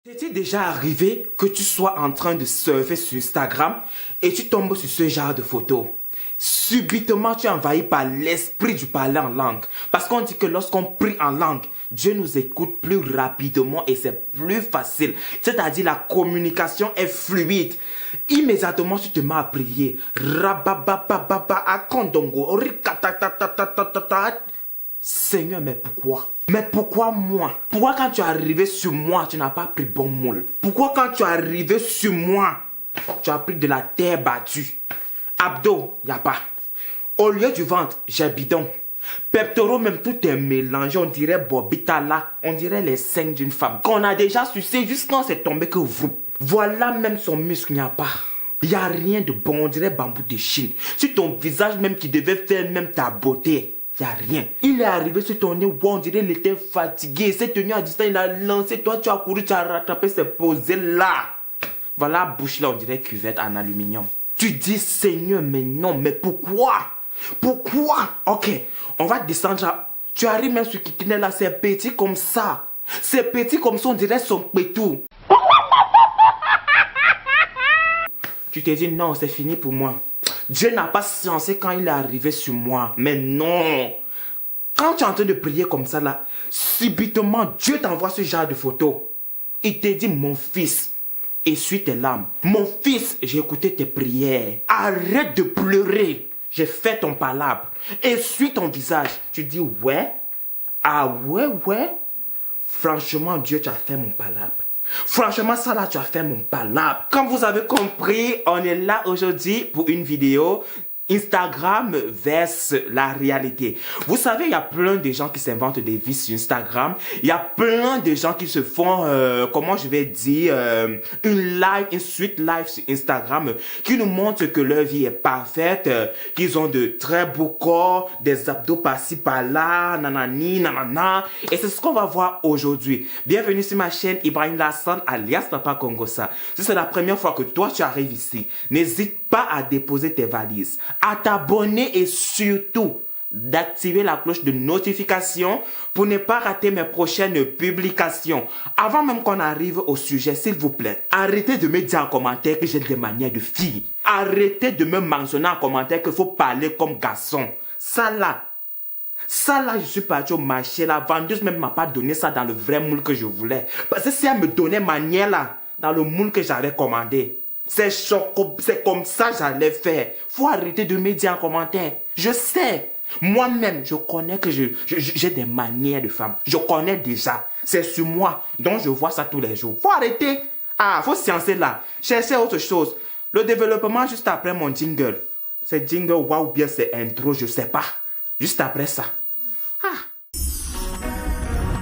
T'es déjà arrivé que tu sois en train de surfer sur Instagram et tu tombes sur ce genre de photos. Subitement, tu es envahi par l'esprit du parler en langue. Parce qu'on dit que lorsqu'on prie en langue, Dieu nous écoute plus rapidement et c'est plus facile. C'est-à-dire la communication est fluide. Immédiatement, tu te mets à prier. Rabababababa, akondongo, orikatatatatatatata. Seigneur, mais pourquoi? Mais pourquoi moi? Pourquoi quand tu es arrivé sur moi, tu n'as pas pris bon moule? Pourquoi quand tu es arrivé sur moi, tu as pris de la terre battue? Abdos, y a pas. Au lieu du ventre, j'ai bidon. Pectoraux, même tout est mélangé. On dirait Bobita là. On dirait les seins d'une femme. Qu'on a déjà sucé jusqu'à c'est tombé que vous. Voilà même son muscle, n'y a pas. Il n'y a rien de bon. On dirait bambou de Chine. Sur ton visage même qui devait faire même ta beauté. Il n'y a rien. Il est arrivé sur ton nez, on dirait qu'il était fatigué. Il s'est tenu à distance, il a lancé. Toi, tu as couru, tu as rattrapé, c'est posé là. Voilà, bouche là, on dirait cuvette en aluminium. Tu dis, Seigneur, mais non, mais pourquoi? Pourquoi? Ok, on va descendre à... Tu arrives même sur Kikine là, c'est petit comme ça. C'est petit comme ça, on dirait son pétou. Tu t'es dit, non, c'est fini pour moi. Dieu n'a pas sciencé quand il est arrivé sur moi. Mais non. Quand tu es en train de prier comme ça là, subitement, Dieu t'envoie ce genre de photo. Il te dit, mon fils, essuie tes larmes. Mon fils, j'ai écouté tes prières. Arrête de pleurer. J'ai fait ton palabre. Essuie ton visage. Tu dis, ouais. Ah ouais. Franchement, Dieu, tu as fait mon palabre. Franchement, ça là, tu as fait mon palabre. Comme vous avez compris, on est là aujourd'hui pour une vidéo Instagram versus la réalité. Vous savez, il y a plein de gens qui s'inventent des vies sur Instagram. Il y a plein de gens qui se font, comment je vais dire, une suite live sur Instagram qui nous montre que leur vie est parfaite, qu'ils ont de très beaux corps, des abdos par-ci par-là, nanani, nanana. Et c'est ce qu'on va voir aujourd'hui. Bienvenue sur ma chaîne Ibrahim Lasson alias Papa Congosa. Si c'est la première fois que toi tu arrives ici, n'hésite pas à déposer tes valises, à t'abonner et surtout d'activer la cloche de notification pour ne pas rater mes prochaines publications. Avant même qu'on arrive au sujet, s'il vous plaît, arrêtez de me dire en commentaire que j'ai des manières de fille. Arrêtez de me mentionner en commentaire qu'il faut parler comme garçon. Ça là, je suis parti au marché, la vendeuse même m'a pas donné ça dans le vrai moule que je voulais. Parce que si elle me donnait manière là, dans le moule que j'avais commandé, c'est comme ça j'allais faire. Faut arrêter de me dire en commentaire. Je sais. Moi-même, je connais que j'ai des manières de femme. Je connais déjà. C'est sur moi. Donc je vois ça tous les jours. Faut arrêter. Ah, faut sciencer là. Chercher autre chose. Le développement juste après mon jingle. C'est jingle ou bien c'est intro, je sais pas. Juste après ça.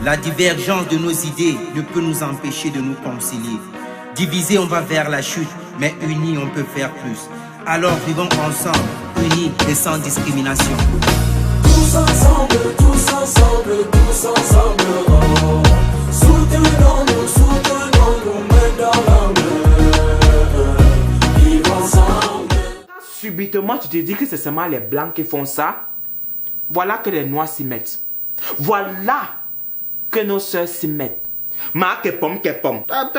La divergence de nos idées ne peut nous empêcher de nous concilier. Divisés, on va vers la chute, mais unis, on peut faire plus. Alors vivons ensemble, unis et sans discrimination. Tous ensemble, tous ensemble, tous ensemble. Oh. Soutenons-nous, main dans la main. Vivons ensemble. Subitement, tu te dis que c'est seulement les blancs qui font ça. Voilà que les noirs s'y mettent. Voilà que nos soeurs s'y mettent. Ma kepom. Toi,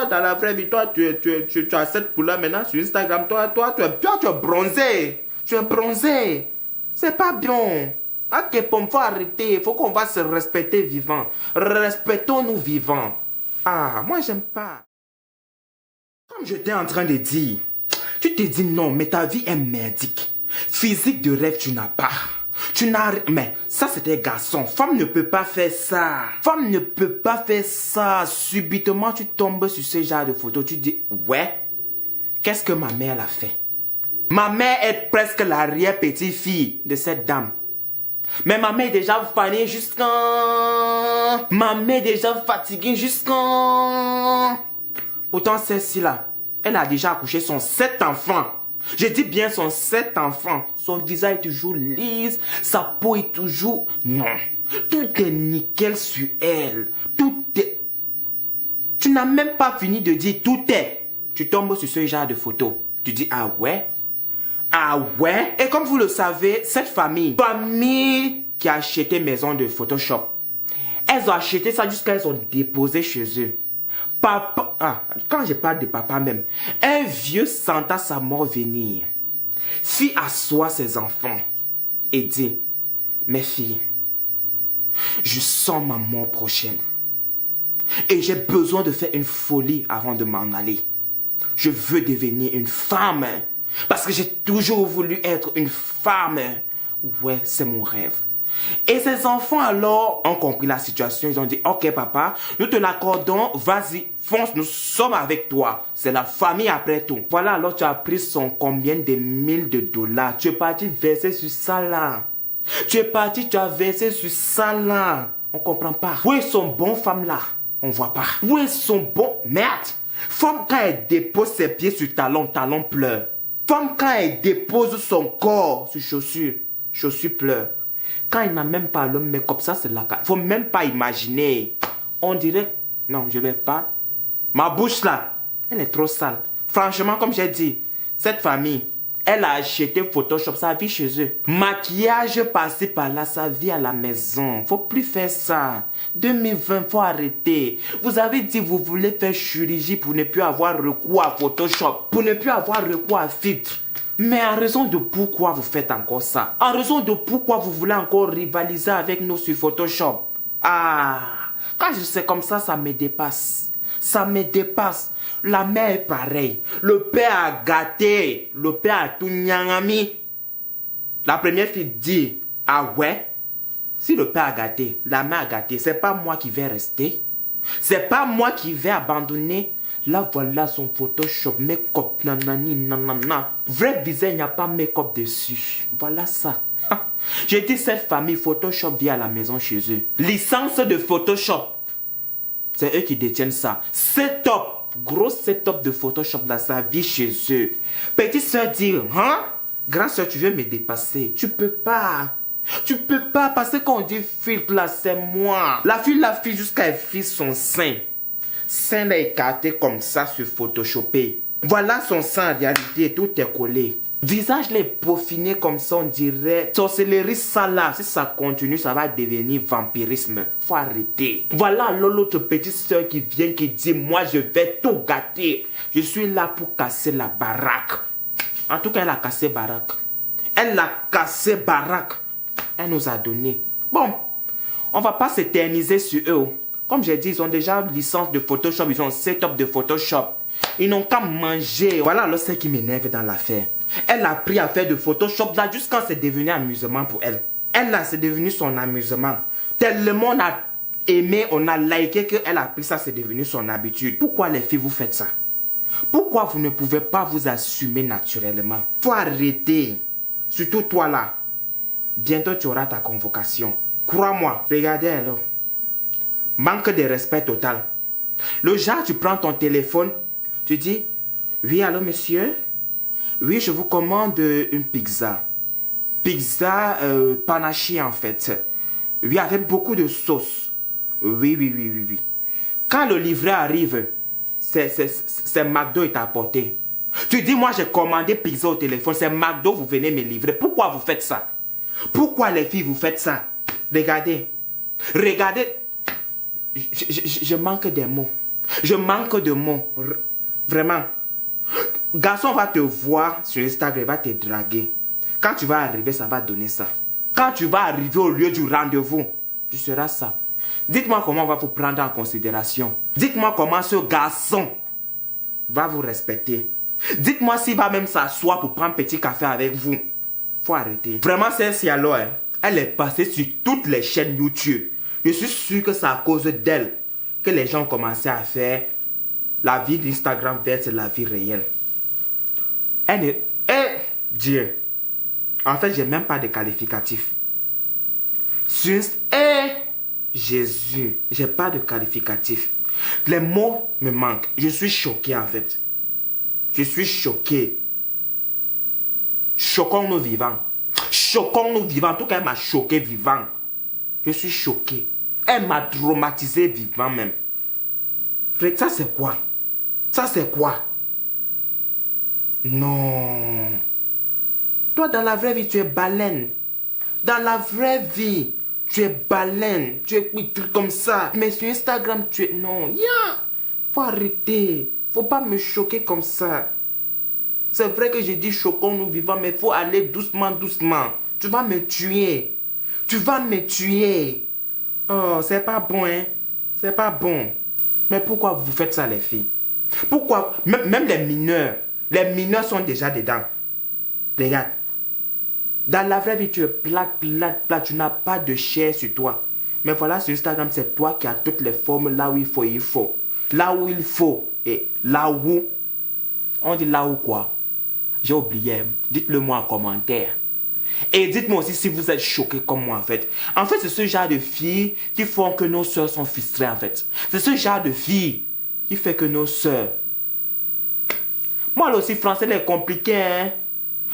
dans la vraie vie, toi, tu as cette couleur maintenant sur Instagram. Toi, tu es bronzé. Tu es bronzé. C'est pas bien. Ma kepom, faut arrêter. Faut qu'on va se respecter vivant. Respectons-nous vivants. Ah, moi, j'aime pas. Comme je t'ai en train de dire, tu te dis non, mais ta vie est merdique. Physique de rêve, tu n'as pas. Tu n'as... Mais ça, c'était garçon. Femme ne peut pas faire ça. Femme ne peut pas faire ça. Subitement, tu tombes sur ce genre de photo. Tu dis, ouais, qu'est-ce que ma mère a fait? Ma mère est presque l'arrière-petite-fille de cette dame. Mais ma mère est déjà fanée jusqu'à... Ma mère est déjà fatiguée jusqu'à... Pourtant, celle-ci-là, elle a déjà accouché son 7 enfants. Je dis bien son 7 enfants. Son visage est toujours lisse. Sa peau est toujours... Non. Tout est nickel sur elle. Tout est... Tu n'as même pas fini de dire tout est. Tu tombes sur ce genre de photo. Tu dis, ah ouais? Ah ouais? Et comme vous le savez, cette famille qui a acheté maison de Photoshop, Elles ont acheté ça jusqu'à elles ont déposé chez eux. Papa, quand je parle de papa même, un vieux sentant sa mort venir, fit asseoir ses enfants et dit, mes filles, je sens ma mort prochaine et j'ai besoin de faire une folie avant de m'en aller. Je veux devenir une femme parce que j'ai toujours voulu être une femme. Ouais, c'est mon rêve. Et ces enfants alors ont compris la situation. Ils ont dit, ok papa, nous te l'accordons, vas-y, fonce, nous sommes avec toi. C'est la famille après tout. Voilà, alors tu as pris son combien de mille de dollars. Tu es parti verser sur ça là. Tu es parti, tu as versé sur ça là. On comprend pas. Où est son bon femme là? On voit pas. Où est son bon... Merde. Femme quand elle dépose ses pieds sur talon, talon pleure. Femme quand elle dépose son corps sur chaussure, chaussure pleure. Quand il n'a même pas le make-up, ça c'est la... Faut même pas imaginer. On dirait... Non, je vais pas. Ma bouche là, elle est trop sale. Franchement, comme j'ai dit, cette famille, elle a acheté Photoshop, sa vie chez eux. Maquillage passé par là, sa vie à la maison. Faut plus faire ça. 2020, faut arrêter. Vous avez dit vous voulez faire chirurgie pour ne plus avoir recours à Photoshop, pour ne plus avoir recours à filtre. Mais en raison de pourquoi vous faites encore ça? En raison de pourquoi vous voulez encore rivaliser avec nous sur Photoshop? Quand je sais comme ça me dépasse. Ça me dépasse. La mère est pareille. Le père a gâté. Le père a tout nyangami. La première fille dit, ah ouais? Si le père a gâté, la mère a gâté, c'est pas moi qui vais rester. C'est pas moi qui vais abandonner. Là, voilà son Photoshop, make-up, nanani, nanana. Vrai visage, il n'y a pas make-up dessus. Voilà ça. J'ai dit cette famille Photoshop vient à la maison chez eux. Licence de Photoshop. C'est eux qui détiennent ça. Setup. Gros setup de Photoshop dans sa vie chez eux. Petite soeur dit, grande soeur, tu veux me dépasser? Tu peux pas. Tu peux pas parce que quand on dit filtre là, c'est moi. La fille jusqu'à elle fit son sein. Sein là écarté comme ça sur Photoshopé. Voilà son sein en réalité, tout est collé. Visage là peaufiné comme ça, on dirait sorcellerie ça là. Si ça continue, ça va devenir vampirisme. Faut arrêter. Voilà l'autre petite soeur qui vient qui dit, moi je vais tout gâter. Je suis là pour casser la baraque. En tout cas, elle a cassé baraque. Elle a cassé baraque. Elle nous a donné. Bon, on va pas s'éterniser sur eux. Comme j'ai dit, ils ont déjà licence de Photoshop, ils ont setup de Photoshop. Ils n'ont qu'à manger. Voilà alors ce qui m'énerve dans l'affaire. Elle a pris à faire de Photoshop là jusqu'à c'est devenu amusement pour elle. Elle là, c'est devenu son amusement. Tellement on a aimé, on a liké qu'elle a pris ça, c'est devenu son habitude. Pourquoi les filles vous faites ça? Pourquoi vous ne pouvez pas vous assumer naturellement? Faut arrêter. Surtout toi là. Bientôt tu auras ta convocation. Crois-moi. Regardez alors. Manque de respect total. Le genre, tu prends ton téléphone, tu dis, oui, allô monsieur? Oui, je vous commande une pizza. Pizza panaché en fait. Oui, avec beaucoup de sauce. Oui. Quand le livret arrive, c'est McDo est apporté. Tu dis, moi j'ai commandé pizza au téléphone, c'est McDo, vous venez me livrer. Pourquoi vous faites ça? Pourquoi les filles vous faites ça? Regardez. Je manque des mots. Je manque de mots. Vraiment. Garçon va te voir sur Instagram, va te draguer. Quand tu vas arriver, ça va donner ça. Quand tu vas arriver au lieu du rendez-vous, tu seras ça. Dites-moi comment on va vous prendre en considération. Dites-moi comment ce garçon va vous respecter. Dites-moi s'il va même s'asseoir pour prendre un petit café avec vous. Faut arrêter. Vraiment, celle-ci alors, elle est passée sur toutes les chaînes YouTube. Je suis sûr que c'est à cause d'elle que les gens ont commencé à faire la vie d'Instagram versus la vie réelle. Elle est... Dieu. En fait, j'ai même pas de qualificatif. Jésus. J'ai pas de qualificatif. Les mots me manquent. Je suis choqué en fait. Je suis choqué. Choquons-nous vivants. Choquons-nous vivants. En tout cas, elle m'a choqué vivant. Je suis choqué. Elle m'a traumatisé vivant même. Ça c'est quoi? Ça c'est quoi? Non. Toi dans la vraie vie tu es baleine. Dans la vraie vie tu es baleine, tu es oui, truc comme ça. Mais sur Instagram, tu es... Non, faut arrêter. Faut pas me choquer comme ça. C'est vrai que j'ai dit choquons nous vivants, mais faut aller doucement, doucement. Tu vas me tuer. Tu vas me tuer. Oh, c'est pas bon, hein. C'est pas bon. Mais pourquoi vous faites ça, les filles? Pourquoi? Même les mineurs. Les mineurs sont déjà dedans. Regarde. Dans la vraie vie, tu es plate. Tu n'as pas de chair sur toi. Mais voilà, sur Instagram, c'est toi qui as toutes les formes là où il faut. Là où il faut. Et là où... On dit là où quoi? J'ai oublié. Dites-le moi en commentaire. Et dites-moi aussi si vous êtes choqués comme moi en fait. En fait, c'est ce genre de filles qui font que nos soeurs sont frustrées en fait. C'est ce genre de filles qui fait que nos soeurs... Moi là aussi, français est compliqué, hein.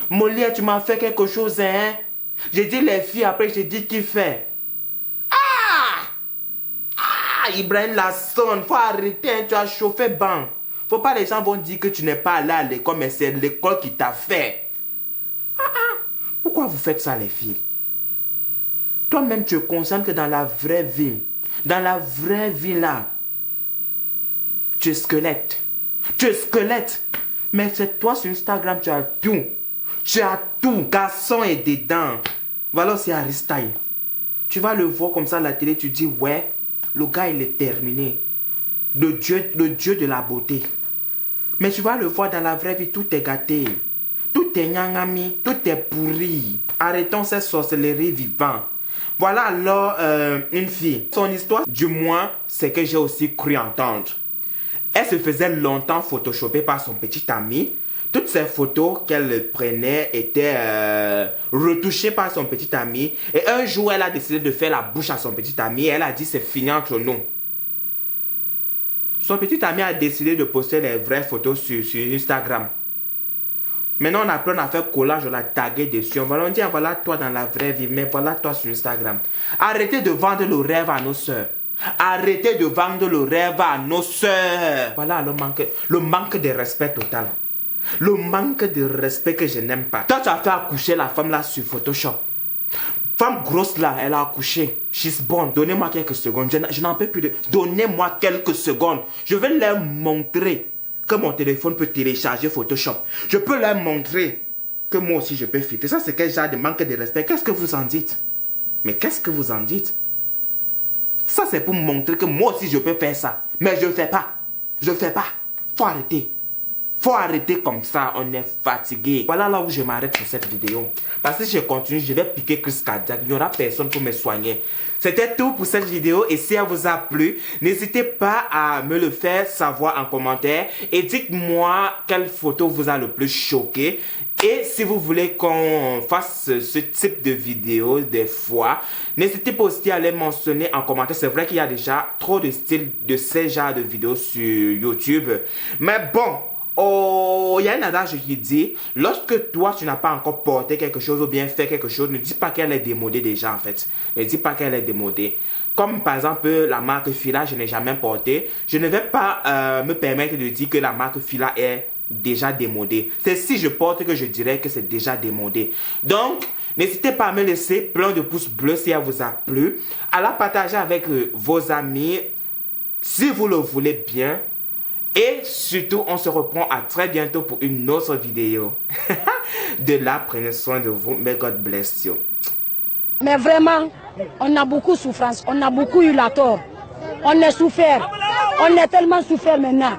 Molière, tu m'as fait quelque chose, hein. J'ai dit les filles, après j'ai dit qui fait. Ibrahim Lasson, faut arrêter, hein, tu as chauffé ban. Faut pas les gens vont dire que tu n'es pas allé à l'école, mais c'est l'école qui t'a fait. Pourquoi vous faites ça les filles? Toi-même tu es conscient que dans la vraie vie là, tu es squelette. Mais c'est toi sur Instagram, tu as tout. Garçon est dedans. Voilà aussi Aristaï. Tu vas le voir comme ça à la télé, tu dis ouais, le gars il est terminé. Le dieu de la beauté. Mais tu vas le voir dans la vraie vie, tout est gâté. Tout est nyangami, tout est pourri. Arrêtons cette sorcellerie vivante. Voilà alors une fille. Son histoire, du moins, c'est que j'ai aussi cru entendre. Elle se faisait longtemps photoshopper par son petit ami. Toutes ces photos qu'elle prenait étaient retouchées par son petit ami. Et un jour, elle a décidé de faire la bouche à son petit ami. Et elle a dit, c'est fini entre nous. Son petit ami a décidé de poster les vraies photos sur Instagram. Maintenant, on apprend à faire collage, on l'a tagué dessus. On va dire, voilà toi dans la vraie vie, mais voilà toi sur Instagram. Arrêtez de vendre le rêve à nos soeurs. Arrêtez de vendre le rêve à nos soeurs. Voilà le manque de respect total. Le manque de respect que je n'aime pas. Toi, tu as fait accoucher la femme là sur Photoshop. Femme grosse là, elle a accouché. She's born. Donnez-moi quelques secondes. Je n'en peux plus de... Donnez-moi quelques secondes. Je vais leur montrer que mon téléphone peut télécharger Photoshop. Je peux leur montrer que moi aussi je peux filtrer. Ça, c'est quel genre de manque de respect? Qu'est-ce que vous en dites? Mais qu'est-ce que vous en dites? Ça, c'est pour montrer que moi aussi je peux faire ça. Mais je ne fais pas. Je ne fais pas. Faut arrêter. Faut arrêter comme ça, on est fatigué. Voilà là où je m'arrête pour cette vidéo. Parce que si je continue, je vais piquer crise cardiaque. Il n'y aura personne pour me soigner. C'était tout pour cette vidéo. Et si elle vous a plu, n'hésitez pas à me le faire savoir en commentaire. Et dites-moi quelle photo vous a le plus choqué. Et si vous voulez qu'on fasse ce type de vidéo des fois, n'hésitez pas aussi à les mentionner en commentaire. C'est vrai qu'il y a déjà trop de styles de ce genre de vidéos sur YouTube. Mais bon... Oh, il y a un adage qui dit, lorsque toi, tu n'as pas encore porté quelque chose ou bien fait quelque chose, ne dis pas qu'elle est démodée déjà, en fait. Ne dis pas qu'elle est démodée. Comme par exemple, la marque Fila, je n'ai jamais porté. Je ne vais pas me permettre de dire que la marque Fila est déjà démodée. C'est si je porte que je dirais que c'est déjà démodé. Donc, n'hésitez pas à me laisser plein de pouces bleus si elle vous a plu. À la partager avec vos amis, si vous le voulez bien. Et surtout, on se reprend à très bientôt pour une autre vidéo. De là, prenez soin de vous. May God bless you. Mais vraiment, on a beaucoup de souffrance. On a beaucoup eu la tort. On est souffert. On est tellement souffert maintenant.